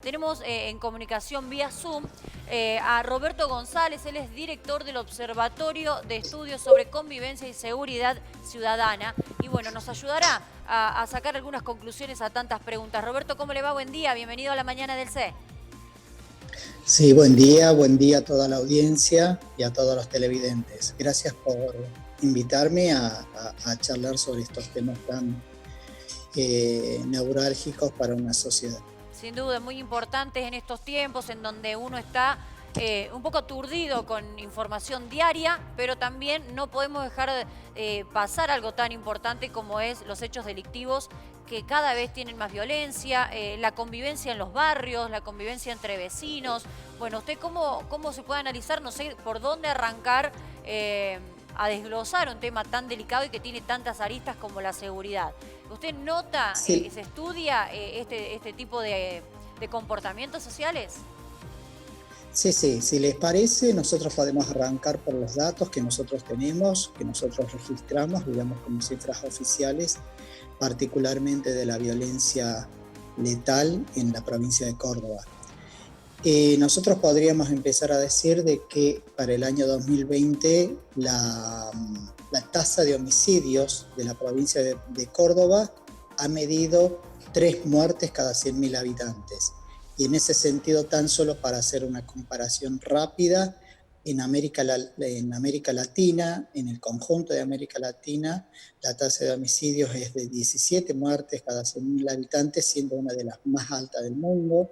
Tenemos en comunicación vía Zoom a Roberto González, él es director del Observatorio de Estudios sobre Convivencia y Seguridad Ciudadana. Y bueno, nos ayudará a sacar algunas conclusiones a tantas preguntas. Roberto, ¿cómo le va? Buen día, bienvenido a la mañana del C. Sí, buen día a toda la audiencia y a todos los televidentes. Gracias por invitarme a charlar sobre estos temas tan neurálgicos para una sociedad. Sin duda, muy importantes en estos tiempos en donde uno está un poco aturdido con información diaria, pero también no podemos dejar pasar algo tan importante como es los hechos delictivos que cada vez tienen más violencia, la convivencia en los barrios, la convivencia entre vecinos. Bueno, ¿usted cómo se puede analizar? No sé por dónde arrancar a desglosar un tema tan delicado y que tiene tantas aristas como la seguridad. ¿Usted nota, Sí, se estudia este tipo de comportamientos sociales? sí, si les parece, nosotros podemos arrancar por los datos que nosotros tenemos, que nosotros registramos, digamos, como cifras oficiales, particularmente de la violencia letal en la provincia de Córdoba. Nosotros podríamos empezar a decir de que para el año 2020 la tasa de homicidios de la provincia de Córdoba ha medido 3 muertes cada 100.000 habitantes. Y en ese sentido, tan solo para hacer una comparación rápida, en América Latina, en el conjunto de América Latina, la tasa de homicidios es de 17 muertes cada 100.000 habitantes, siendo una de las más altas del mundo.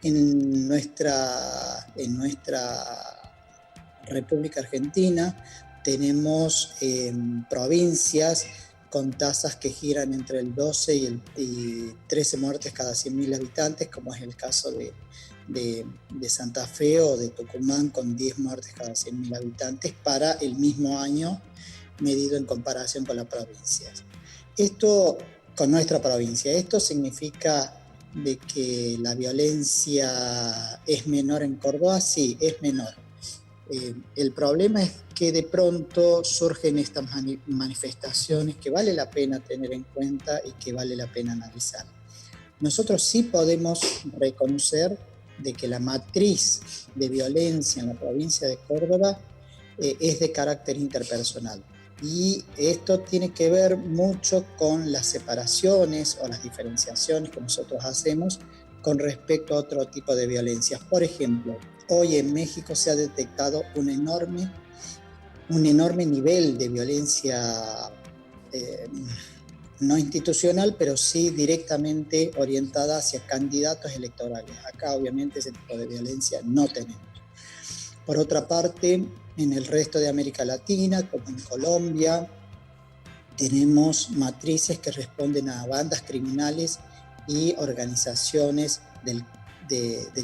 En nuestra República Argentina tenemos provincias con tasas que giran entre el 12 y 13 muertes cada 100.000 habitantes, como es el caso de Santa Fe o de Tucumán, con 10 muertes cada 100.000 habitantes para el mismo año medido en comparación con las provincias. Esto con nuestra provincia. Esto significa de que la violencia es menor en Córdoba. Sí, es menor. El problema es que de pronto surgen estas manifestaciones que vale la pena tener en cuenta y que vale la pena analizar. Nosotros sí podemos reconocer de que la matriz de violencia en la provincia de Córdoba es de carácter interpersonal. Y esto tiene que ver mucho con las separaciones o las diferenciaciones que nosotros hacemos con respecto a otro tipo de violencias. Por ejemplo, hoy en México se ha detectado un enorme nivel de violencia no institucional, pero sí directamente orientada hacia candidatos electorales. Acá obviamente ese tipo de violencia no tenemos. Por otra parte, en el resto de América Latina, como en Colombia, tenemos matrices que responden a bandas criminales y organizaciones del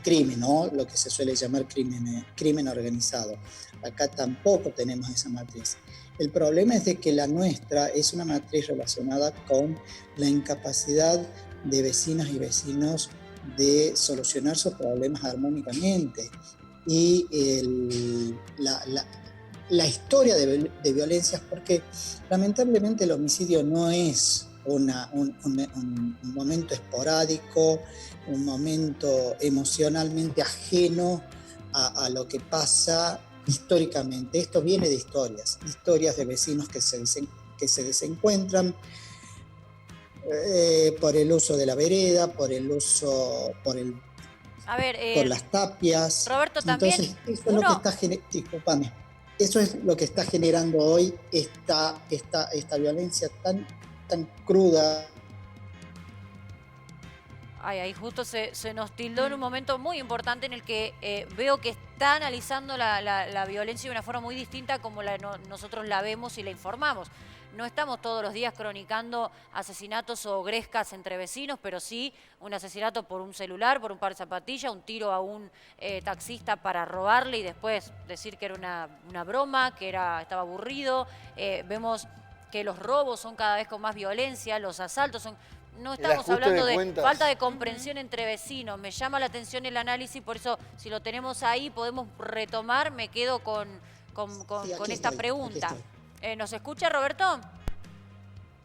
crimen, ¿no? Lo que se suele llamar crimen organizado. Acá tampoco tenemos esa matriz. El problema es de que la nuestra es una matriz relacionada con la incapacidad de vecinas y vecinos de solucionar sus problemas armónicamente. Y la historia de violencias, porque lamentablemente el homicidio no es un momento esporádico, un momento emocionalmente ajeno a lo que pasa históricamente. Esto viene de historias de vecinos que se desencuentran por el uso de la vereda, A ver, por las tapias. Roberto, también Entonces, eso es lo que uno... está discúlpame, eso es lo que está generando hoy esta violencia tan cruda. Ahí justo se nos tildó en un momento muy importante en el que veo que está analizando la violencia de una forma muy distinta como nosotros la vemos y la informamos. No estamos todos los días cronicando asesinatos o grescas entre vecinos, pero sí un asesinato por un celular, por un par de zapatillas, un tiro a un taxista para robarle y después decir que era una broma, que estaba aburrido. Vemos que los robos son cada vez con más violencia, los asaltos son... No El estamos ajuste hablando de de falta cuentas. de comprensión entre vecinos. Me llama la atención el análisis, por eso si lo tenemos ahí podemos retomar. Me quedo con Sí, con aquí esta estoy. pregunta. ¿Nos escucha, Roberto?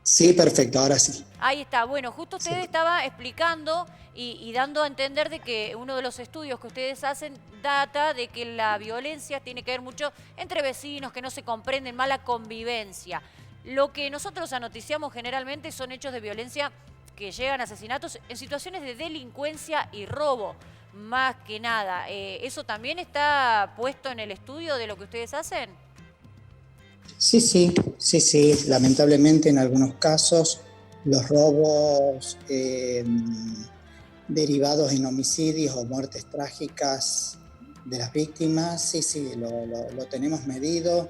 Sí, perfecto, ahora sí. Ahí está. Bueno, justo usted Sí. estaba explicando y dando a entender de que uno de los estudios que ustedes hacen data de que la violencia tiene que ver mucho entre vecinos que no se comprenden, mala convivencia. Lo que nosotros anoticiamos generalmente son hechos de violencia que llegan a asesinatos en situaciones de delincuencia y robo, más que nada. ¿Eso también está puesto en el estudio de lo que ustedes hacen? Sí, sí, sí, sí. Lamentablemente en algunos casos los robos derivados en homicidios o muertes trágicas de las víctimas, sí, sí, lo tenemos medido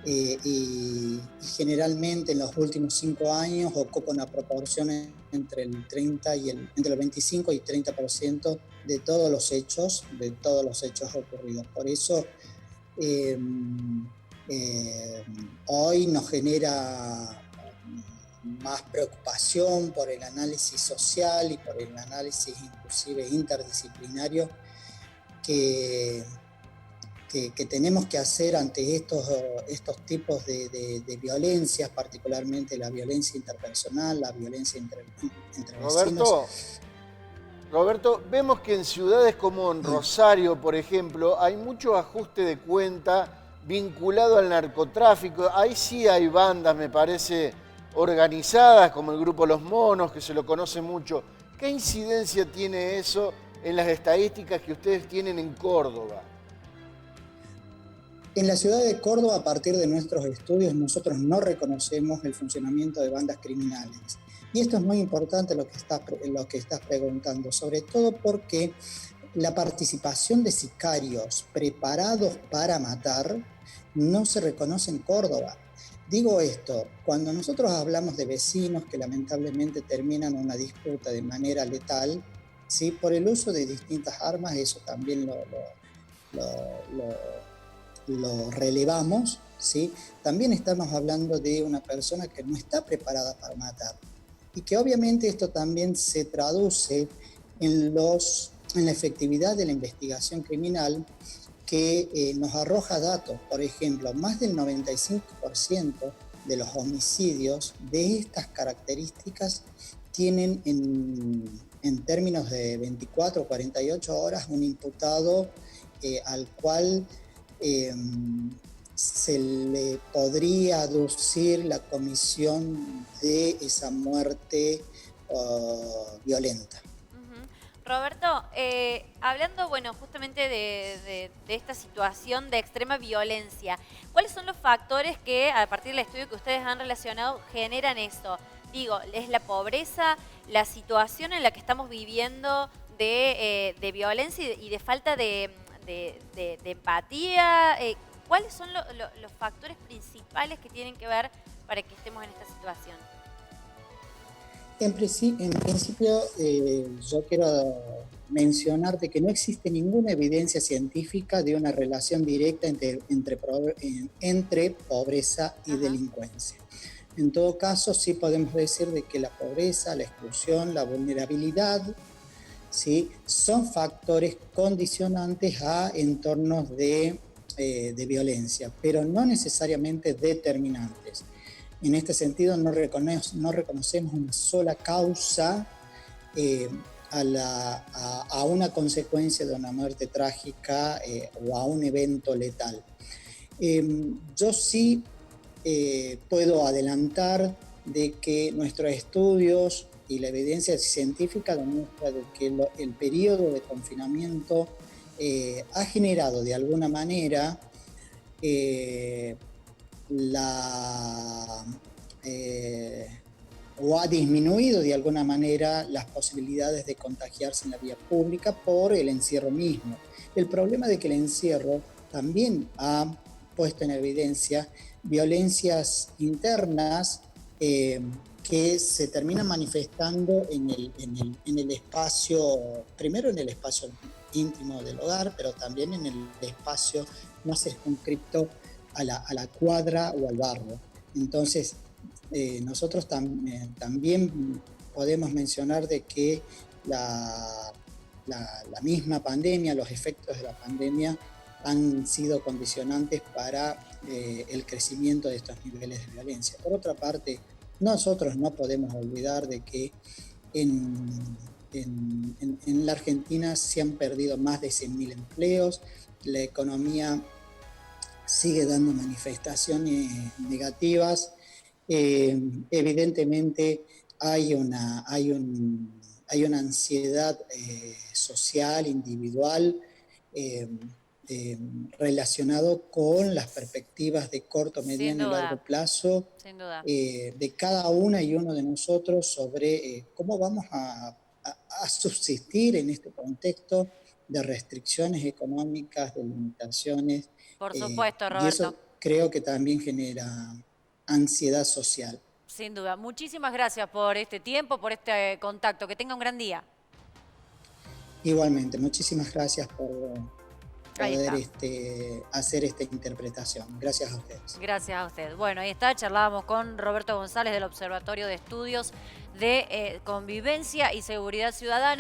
y generalmente en los últimos 5 años ocupa una proporción entre el 30 y entre el 25 y 30% de todos los hechos ocurridos. Por eso eh, eh, hoy nos genera más preocupación por el análisis social y por el análisis inclusive interdisciplinario que, que tenemos que hacer ante estos tipos de violencias, particularmente la violencia interpersonal, la violencia entre vecinos. Roberto, Roberto, vemos que en ciudades como en Sí. Rosario, por ejemplo, hay mucho ajuste de cuenta vinculado al narcotráfico. Ahí sí hay bandas, me parece, organizadas, como el grupo Los Monos, que se lo conoce mucho. ¿Qué incidencia tiene eso en las estadísticas que ustedes tienen en Córdoba? En la ciudad de Córdoba, a partir de nuestros estudios, nosotros no reconocemos el funcionamiento de bandas criminales. Y esto es muy importante lo que estás preguntando, sobre todo porque la participación de sicarios preparados para matar no se reconoce en Córdoba. Digo esto, cuando nosotros hablamos de vecinos que lamentablemente terminan una disputa de manera letal, ¿sí? Por el uso de distintas armas, eso también lo relevamos, ¿sí? También estamos hablando de una persona que no está preparada para matar y que obviamente esto también se traduce en la efectividad de la investigación criminal que nos arroja datos. Por ejemplo, más del 95% de los homicidios de estas características tienen en términos de 24 o 48 horas un imputado al cual eh, se le podría aducir la comisión de esa muerte violenta. Roberto, hablando, bueno, justamente de esta situación de extrema violencia, ¿cuáles son los factores que, a partir del estudio que ustedes han relacionado, generan eso? Digo, ¿es la pobreza, la situación en la que estamos viviendo de violencia y de falta de empatía? ¿Cuáles son los factores principales que tienen que ver para que estemos en esta situación? En principio, yo quiero mencionarte que no existe ninguna evidencia científica de una relación directa entre pobreza y Ajá. delincuencia. En todo caso, sí podemos decir de que la pobreza, la exclusión, la vulnerabilidad, ¿sí? Son factores condicionantes a entornos de violencia, pero no necesariamente determinantes. En este sentido, no reconocemos una sola causa a una consecuencia de una muerte trágica o a un evento letal. Yo sí puedo adelantar de que nuestros estudios y la evidencia científica demuestra de que el periodo de confinamiento ha generado de alguna manera o ha disminuido de alguna manera las posibilidades de contagiarse en la vía pública por el encierro mismo. El problema de que el encierro también ha puesto en evidencia violencias internas que se terminan manifestando en el espacio, primero en el espacio íntimo del hogar, pero también en el espacio más circunscripto a la cuadra o al barrio. Entonces, nosotros también podemos mencionar de que la misma pandemia, los efectos de la pandemia han sido condicionantes para el crecimiento de estos niveles de violencia. Por otra parte, nosotros no podemos olvidar de que en, en la Argentina se han perdido más de 100.000 empleos, la economía sigue dando manifestaciones negativas. Evidentemente hay una ansiedad social, individual, eh, eh, relacionado con las perspectivas de corto, Sin mediano y largo duda, plazo sin duda. de cada una y uno de nosotros sobre cómo vamos a subsistir en este contexto de restricciones económicas, de limitaciones, Por supuesto, y Roberto. eso creo que también genera ansiedad social. Sin duda. Muchísimas gracias por este tiempo, por este contacto. Que tenga un gran día. Igualmente, muchísimas gracias por Ahí poder está. hacer esta interpretación. Gracias a ustedes. Gracias a usted. Bueno, ahí está, charlábamos con Roberto González del Observatorio de Estudios de Convivencia y Seguridad Ciudadana.